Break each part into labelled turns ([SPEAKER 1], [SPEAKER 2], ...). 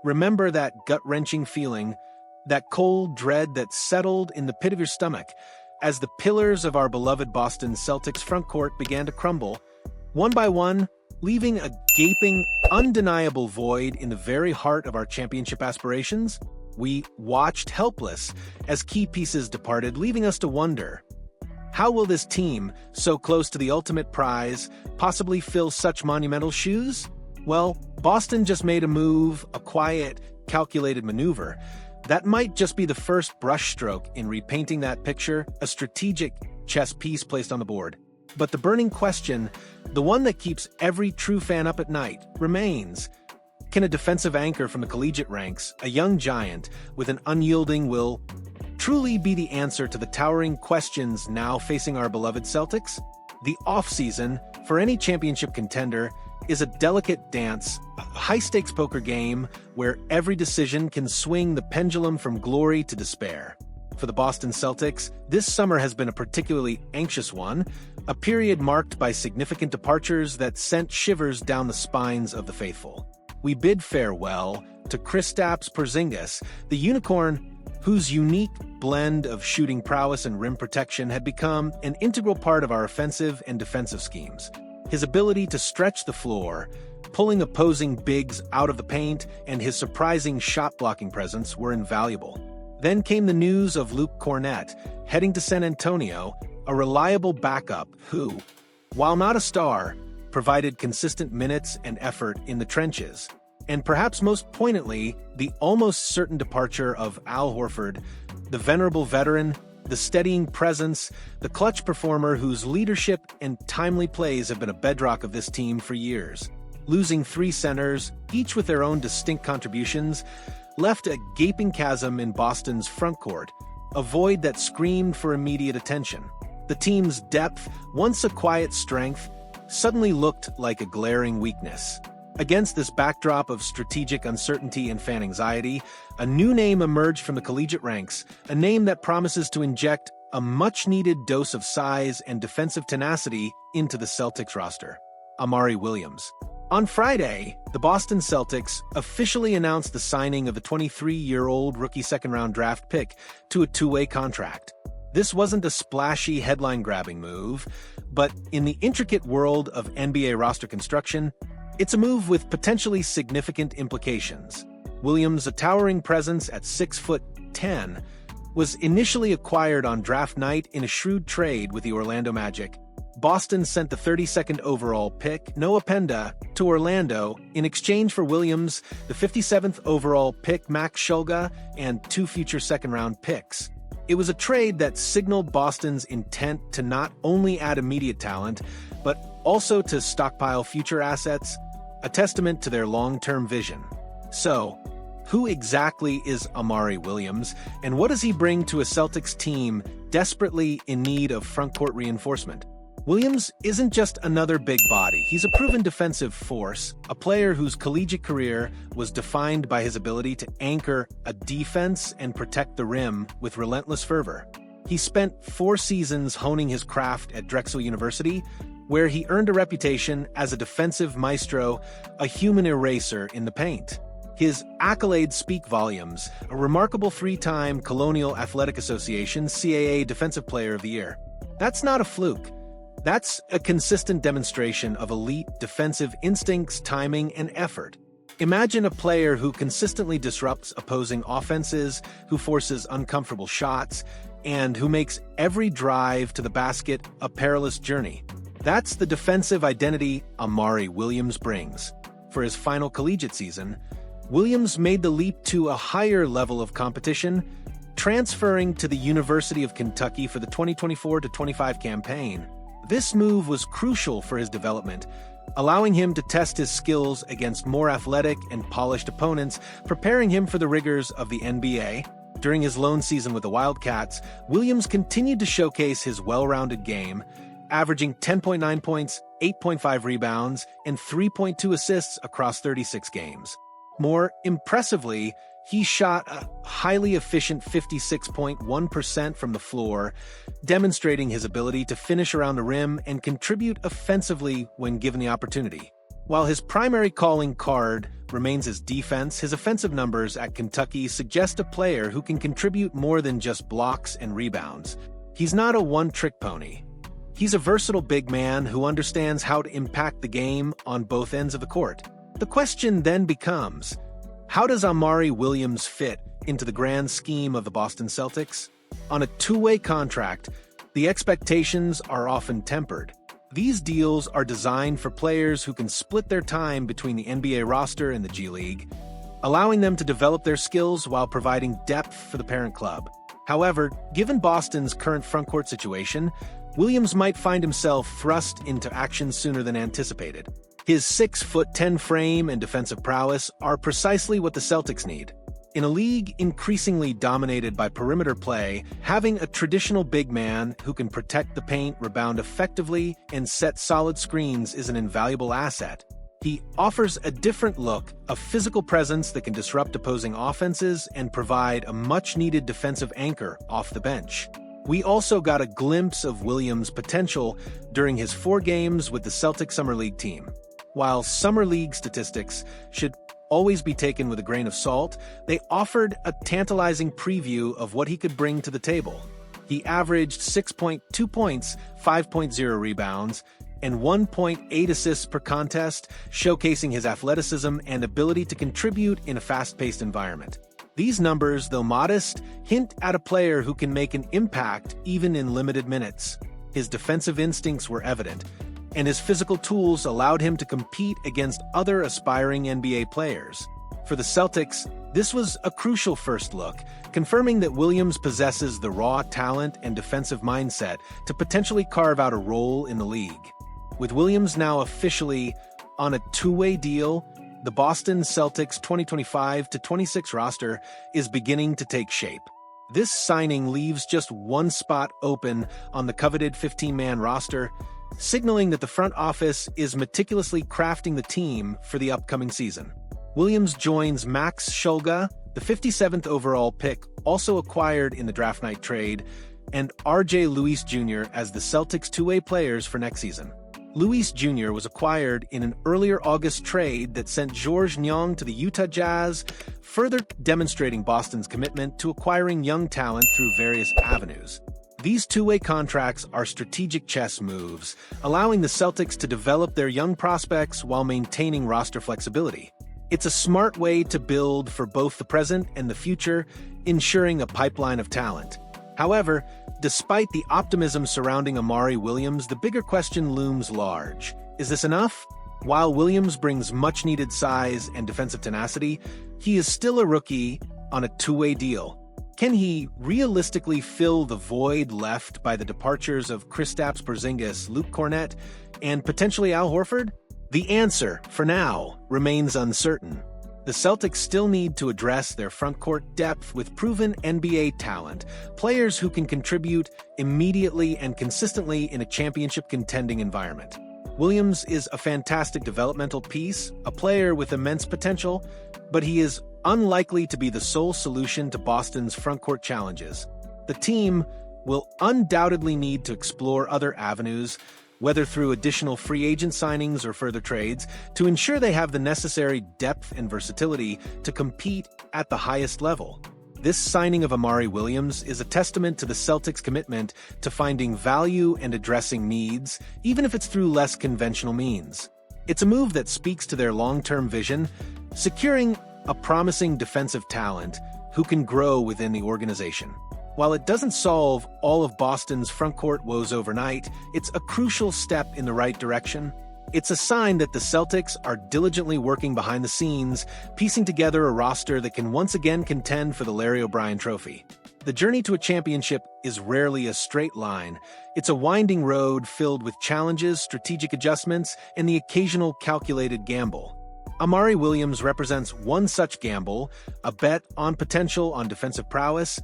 [SPEAKER 1] Remember that gut-wrenching feeling, that cold dread that settled in the pit of your stomach as the pillars of our beloved Boston Celtics frontcourt began to crumble, one by one, leaving a gaping, undeniable void in the very heart of our championship aspirations? We watched helpless as key pieces departed, leaving us to wonder, how will this team, so close to the ultimate prize, possibly fill such monumental shoes? Well, Boston just made a move, a quiet, calculated maneuver, that might just be the first brushstroke in repainting that picture, a strategic chess piece placed on the board. But the burning question, the one that keeps every true fan up at night, remains. Can a defensive anchor from the collegiate ranks, a young giant with an unyielding will, truly be the answer to the towering questions now facing our beloved Celtics? The offseason, for any championship contender, is a delicate dance, a high-stakes poker game where every decision can swing the pendulum from glory to despair. For the Boston Celtics, this summer has been a particularly anxious one, a period marked by significant departures that sent shivers down the spines of the faithful. We bid farewell to Kristaps Porzingis, the unicorn whose unique blend of shooting prowess and rim protection had become an integral part of our offensive and defensive schemes. His ability to stretch the floor, pulling opposing bigs out of the paint, and his surprising shot-blocking presence were invaluable. Then came the news of Luke Kornet, heading to San Antonio, a reliable backup who, while not a star, provided consistent minutes and effort in the trenches. And perhaps most poignantly, the almost certain departure of Al Horford, the venerable veteran, the steadying presence, the clutch performer whose leadership and timely plays have been a bedrock of this team for years. Losing three centers, each with their own distinct contributions, left a gaping chasm in Boston's frontcourt, a void that screamed for immediate attention. The team's depth, once a quiet strength, suddenly looked like a glaring weakness. Against this backdrop of strategic uncertainty and fan anxiety, a new name emerged from the collegiate ranks, a name that promises to inject a much-needed dose of size and defensive tenacity into the Celtics roster: Amari Williams. On Friday, the Boston Celtics officially announced the signing of the 23-year-old rookie second-round draft pick to a two-way contract. This wasn't a splashy headline-grabbing move, but in the intricate world of NBA roster construction, it's a move with potentially significant implications. Williams, a towering presence at 6'10", was initially acquired on draft night in a shrewd trade with the Orlando Magic. Boston sent the 32nd overall pick, Noah Penda, to Orlando in exchange for Williams, the 57th overall pick, Max Shulga, and two future second-round picks. It was a trade that signaled Boston's intent to not only add immediate talent, but also to stockpile future assets, a testament to their long-term vision. So, who exactly is Amari Williams, and what does he bring to a Celtics team desperately in need of frontcourt reinforcement? Williams isn't just another big body. He's a proven defensive force, a player whose collegiate career was defined by his ability to anchor a defense and protect the rim with relentless fervor. He spent 4 seasons honing his craft at Drexel University, where he earned a reputation as a defensive maestro, a human eraser in the paint. His accolades speak volumes, a remarkable 3-time Colonial Athletic Association CAA Defensive Player of the Year. That's not a fluke. That's a consistent demonstration of elite defensive instincts, timing, and effort. Imagine a player who consistently disrupts opposing offenses, who forces uncomfortable shots, and who makes every drive to the basket a perilous journey. That's the defensive identity Amari Williams brings. For his final collegiate season, Williams made the leap to a higher level of competition, transferring to the University of Kentucky for the 2024-25 campaign. This move was crucial for his development, allowing him to test his skills against more athletic and polished opponents, preparing him for the rigors of the NBA. During his lone season with the Wildcats, Williams continued to showcase his well-rounded game, averaging 10.9 points, 8.5 rebounds, and 3.2 assists across 36 games. More impressively, he shot a highly efficient 56.1% from the floor, demonstrating his ability to finish around the rim and contribute offensively when given the opportunity. While his primary calling card remains his defense. His offensive numbers at Kentucky suggest a player who can contribute more than just blocks and rebounds. He's not a one-trick pony. He's a versatile big man who understands how to impact the game on both ends of the court. The question then becomes, how does Amari Williams fit into the grand scheme of the Boston Celtics? On a two-way contract, the expectations are often tempered. These deals are designed for players who can split their time between the NBA roster and the G League, allowing them to develop their skills while providing depth for the parent club. However, given Boston's current frontcourt situation, Williams might find himself thrust into action sooner than anticipated. His 6'10" frame and defensive prowess are precisely what the Celtics need. In a league increasingly dominated by perimeter play, having a traditional big man who can protect the paint, rebound effectively, and set solid screens is an invaluable asset. He offers a different look, a physical presence that can disrupt opposing offenses and provide a much-needed defensive anchor off the bench. We also got a glimpse of Williams' potential during his 4 games with the Celtics Summer League team. While Summer League statistics should always be taken with a grain of salt, they offered a tantalizing preview of what he could bring to the table. He averaged 6.2 points, 5.0 rebounds, and 1.8 assists per contest, showcasing his athleticism and ability to contribute in a fast-paced environment. These numbers, though modest, hint at a player who can make an impact even in limited minutes. His defensive instincts were evident, and his physical tools allowed him to compete against other aspiring NBA players. For the Celtics, this was a crucial first look, confirming that Williams possesses the raw talent and defensive mindset to potentially carve out a role in the league. With Williams now officially on a two-way deal, the Boston Celtics 2025-26 roster is beginning to take shape. This signing leaves just one spot open on the coveted 15-man roster, signaling that the front office is meticulously crafting the team for the upcoming season. Williams joins Max Shulga, the 57th overall pick, also acquired in the draft night trade, and R.J. Luis Jr. as the Celtics' two-way players for next season. Luis Jr. was acquired in an earlier August trade that sent Georges Niang to the Utah Jazz, further demonstrating Boston's commitment to acquiring young talent through various avenues. These two-way contracts are strategic chess moves, allowing the Celtics to develop their young prospects while maintaining roster flexibility. It's a smart way to build for both the present and the future, ensuring a pipeline of talent. However, despite the optimism surrounding Amari Williams, the bigger question looms large. Is this enough? While Williams brings much-needed size and defensive tenacity, he is still a rookie on a two-way deal. Can he realistically fill the void left by the departures of Kristaps Porzingis, Luke Kornet, and potentially Al Horford? The answer, for now, remains uncertain. The Celtics still need to address their frontcourt depth with proven NBA talent, players who can contribute immediately and consistently in a championship-contending environment. Williams is a fantastic developmental piece, a player with immense potential, but he is unlikely to be the sole solution to Boston's frontcourt challenges. The team will undoubtedly need to explore other avenues, whether through additional free agent signings or further trades, to ensure they have the necessary depth and versatility to compete at the highest level. This signing of Amari Williams is a testament to the Celtics' commitment to finding value and addressing needs, even if it's through less conventional means. It's a move that speaks to their long-term vision, securing a promising defensive talent who can grow within the organization. While it doesn't solve all of Boston's frontcourt woes overnight, it's a crucial step in the right direction. It's a sign that the Celtics are diligently working behind the scenes, piecing together a roster that can once again contend for the Larry O'Brien Trophy. The journey to a championship is rarely a straight line. It's a winding road filled with challenges, strategic adjustments, and the occasional calculated gamble. Amari Williams represents one such gamble, a bet on potential on defensive prowess,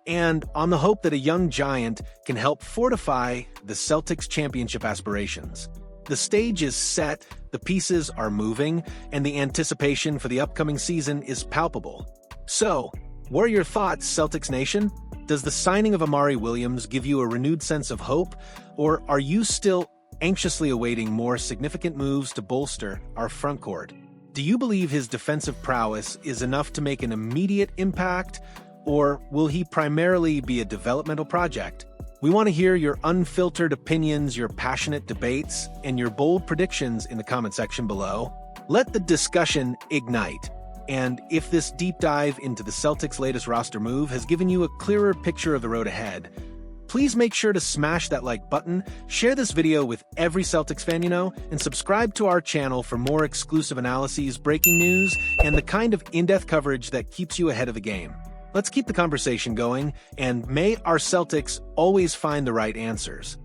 [SPEAKER 1] and on the hope that a young giant can help fortify the Celtics' championship aspirations. The stage is set, the pieces are moving, and the anticipation for the upcoming season is palpable. So, what are your thoughts, Celtics Nation? Does the signing of Amari Williams give you a renewed sense of hope, or are you still anxiously awaiting more significant moves to bolster our frontcourt? Do you believe his defensive prowess is enough to make an immediate impact, or will he primarily be a developmental project? We want to hear your unfiltered opinions, your passionate debates, and your bold predictions in the comment section below. Let the discussion ignite. And if this deep dive into the Celtics' latest roster move has given you a clearer picture of the road ahead, please make sure to smash that like button, share this video with every Celtics fan you know, and subscribe to our channel for more exclusive analyses, breaking news, and the kind of in-depth coverage that keeps you ahead of the game. Let's keep the conversation going, and may our Celtics always find the right answers.